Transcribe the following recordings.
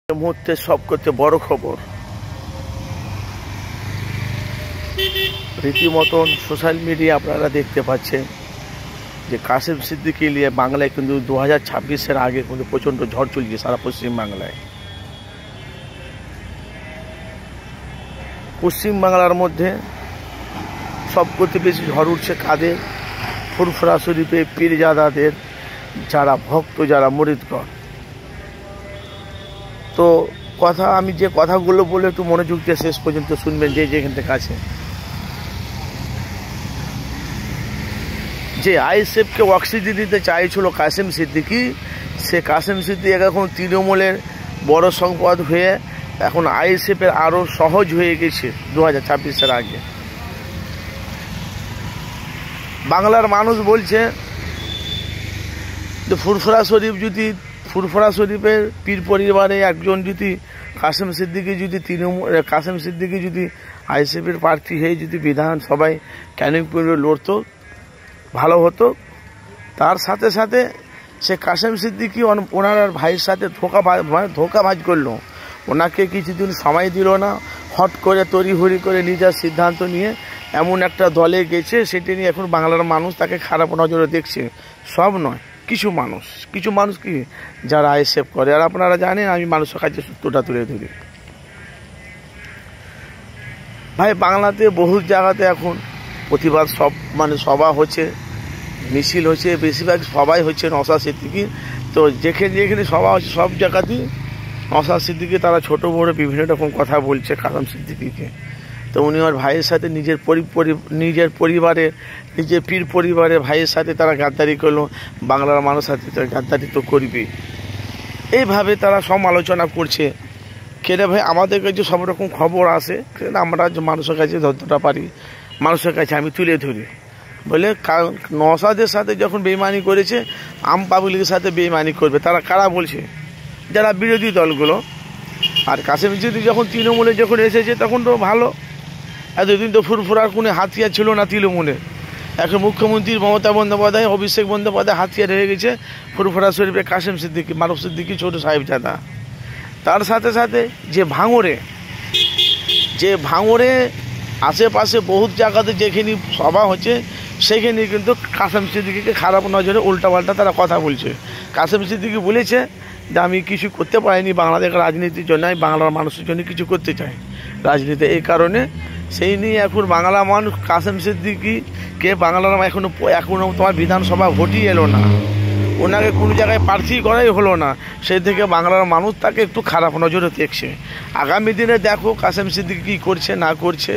এই মুহূর্তে সবচেয়ে বড় খবর, রীতিমতন সোশ্যাল মিডিয়া আপনারা দেখতে পাচ্ছেন যে কাসেম সিদ্দিকী নিয়ে বাংলায় কিন্তু 2026-এর আগে কিন্তু প্রচণ্ড ঝড় চলছে সারা পশ্চিমবাংলায়। পশ্চিমবাংলার মধ্যে সবচেয়ে বেশি ঝড় উঠছে কাদের? ফুরফুরা শরীফে পীরজাদাদের যারা ভক্ত, যারা মুরিদগণ। তো আমি যে কথাগুলো বলে একটু মনোযোগ দিয়ে শেষ পর্যন্ত শুনবেন, যেখান থেকে আছে। যে আইএসএফকে অক্সিজেন দিতে চাইছিল কাসেম সিদ্দিকী, সে কাসেম সিদ্দিকী এখন তৃণমূলের বড় সম্পদ হয়ে এখন আইএসএফের আরও সহজ হয়ে গেছে 2026-এর আগে। বাংলার মানুষ বলছে যে ফুরফুরা শরীফের পীর পরিবারে একজন যদি কাসেম সিদ্দিকী যদি আইএসএফের প্রার্থী হয়ে যদি বিধানসভায় ক্যানিং করে লড়তো ভালো হতো। তার সাথে সাথে সে কাসেম সিদ্দিকী ওনার ভাইয়ের সাথে ধোঁকাবাজ করলো, ওনাকে কিছুদিন সময় দিল না, হট করে তড়িঘড়ি করে নিজের সিদ্ধান্ত নিয়ে এমন একটা দলে গেছে, সেটা নিয়ে এখন বাংলার মানুষ তাকে খারাপ নজরে দেখছে। সব নয়, কিছু মানুষ কি যারা আইএসএফ করে। আর আপনারা জানেন আমি মানুষের কাছে সত্যটা তুলে ধরি। ভাই, বাংলাতে বহু জায়গাতে এখন প্রতিবাদ সভা হচ্ছে, মিছিল হচ্ছে, বেশিরভাগ সবাই হচ্ছে নওশাদ সিদ্দিকী। তো যেখানে সভা হচ্ছে সব জায়গাতেই নওশাদ সিদ্দিকী তারা ছোট বড় বিভিন্ন রকম কথা বলছে কাসেম সিদ্দিকীকে। তো উনি ওর ভাইয়ের সাথে নিজের পীর পরিবারের ভাইয়ের সাথে তারা গাদ্দারি করলো, বাংলার মানুষের সাথে তারা গাদ্দারি তো করবে। এইভাবে তারা সমালোচনা করছে। কেরে ভাই, আমাদের কাছে সব রকম খবর আসে, আমরা মানুষের কাছে যতটা পারি মানুষের কাছে আমি তুলে ধরি। বলে নওশাদের সাথে যখন বেইমানি করেছে, আম পাবলিকের সাথে বেইমানি করবে। তারা কারা বলছে? যারা বিরোধী দলগুলো। আর কাসেম সিদ্দিকী যখন তৃণমূলে এসেছে তখন তো ভালো, এতদিন তো ফুরফুরার কোনো হাতিয়ার ছিল না তৃণমূলে। এখন মুখ্যমন্ত্রী মমতা বন্দ্যোপাধ্যায়, অভিষেক বন্দ্যোপাধ্যায় হাতিয়ার হয়ে গেছে ফুরফুরা শরীফে কাসেম সিদ্দিকী, মারুফ সিদ্দিকী, ছোট সাহেবজাদা। তার সাথে সাথে যে ভাঙড়ে আশেপাশে বহুত জায়গাতে যেখানে সভা হচ্ছে সেখানে কিন্তু কাসেম সিদ্দিকীকে খারাপ নজরে উল্টাপাল্টা তারা কথা বলছে। কাসেম সিদ্দিকী বলেছে যে আমি কিছু করতে পারিনি বাংলাদেশের রাজনীতির জন্য, আমি বাংলার মানুষের জন্য কিছু করতে চাই রাজনীতি। এই কারণে সেই নিয়ে এখন বাংলা মানুষ কাসেম সিদ্দিকীকে বাংলার এখনও তোমার বিধানসভা ভোটই এলো না, ওনাকে কোনো জায়গায় প্রার্থী করাই হলো না। সেই থেকে বাংলার মানুষ তাকে একটু খারাপ নজরে দেখছে। আগামী দিনে দেখো কাসেম সিদ্দিকী কী করছে না করছে,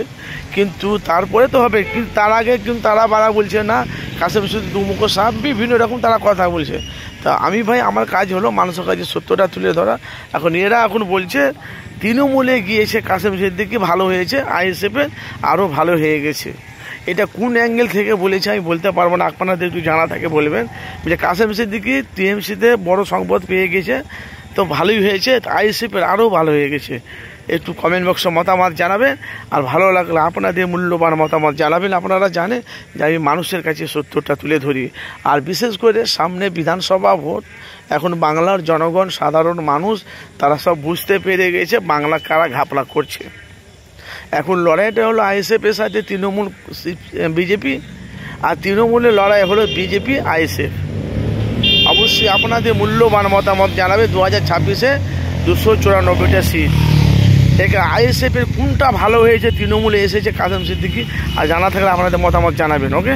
কিন্তু তারপরে তো হবে। কিন্তু তার আগে কিন্তু তারা বলছে না কাসেম সিদ্দিকী দুমুখো সাপ, বিভিন্ন রকম তারা কথা বলছে। তা আমি ভাই, আমার কাজ হলো মানুষের কাছে সত্যটা তুলে ধরা। এখন বলছে তৃণমূলে গিয়েছে কাসেম সিদ্দিকী ভালো হয়েছে, আইএসএফে আরও ভালো হয়ে গেছে। এটা কোন অ্যাঙ্গেল থেকে বলেছে আমি বলতে পারবো না, আপনাদের একটু জানা থাকে বলবেন। যে কাসেম সিদ্দিকী টিএমসিতে বড় সংবাদ পেয়ে গেছে, তো ভালোই হয়েছে, আইএসএফের আরও ভালো হয়ে গেছে। একটু কমেন্ট বক্সে মতামত জানাবেন, আর ভালো লাগলে আপনাদের মূল্যবান মতামত জানাবেন। আপনারা জানেন যে আমি মানুষের কাছে সত্যটা তুলে ধরি। আর বিশেষ করে সামনে বিধানসভা ভোট, এখন বাংলার জনগণ, সাধারণ মানুষ তারা সব বুঝতে পেরে গেছে বাংলা কারা ঘাপলা করছে। এখন লড়াইটা হলো আইএসএফের সাথে তৃণমূল বিজেপি, আর তৃণমূলের লড়াই হলো বিজেপি আইএসএফ। অবশ্যই আপনাদের মূল্যবান মতামত জানাবে। 2026-এ 294টা সিট থেকে আইএসএফের কোনটা ভালো হয়েছে, তৃণমূলে এসেছে কাসেম সিদ্দিকী, আর জানা থাকলে আপনাদের মতামত জানাবেন। ওকে।